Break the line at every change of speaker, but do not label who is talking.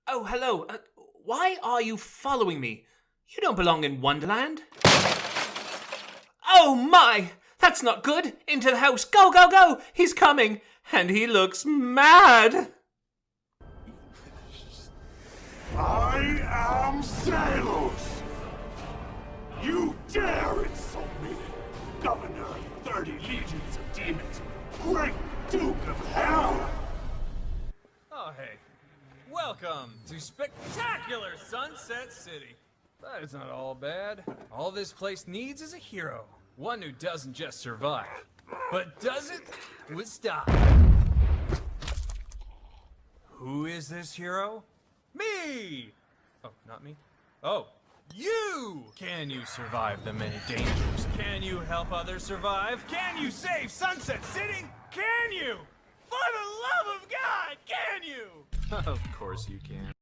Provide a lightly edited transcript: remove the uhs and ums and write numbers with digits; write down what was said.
Oh, hello. Why are you following me? You don't belong in Wonderland. Oh my! That's not good! Into the house! Go, go, go! He's coming! And he looks mad!
I am Xenos! You dare insult me, Governor of 30 legions of demons, Great Duke of Hell!
Oh, hey. Welcome to spectacular Sunset City. But it's not all bad. All this place needs is a hero. One who doesn't just survive, but does it with style. Who is this hero? Me! Oh, not me? Oh, you! Can you survive the many dangers? Can you help others survive? Can you save Sunset City? Can you? For the love of God, can you? Of course you can.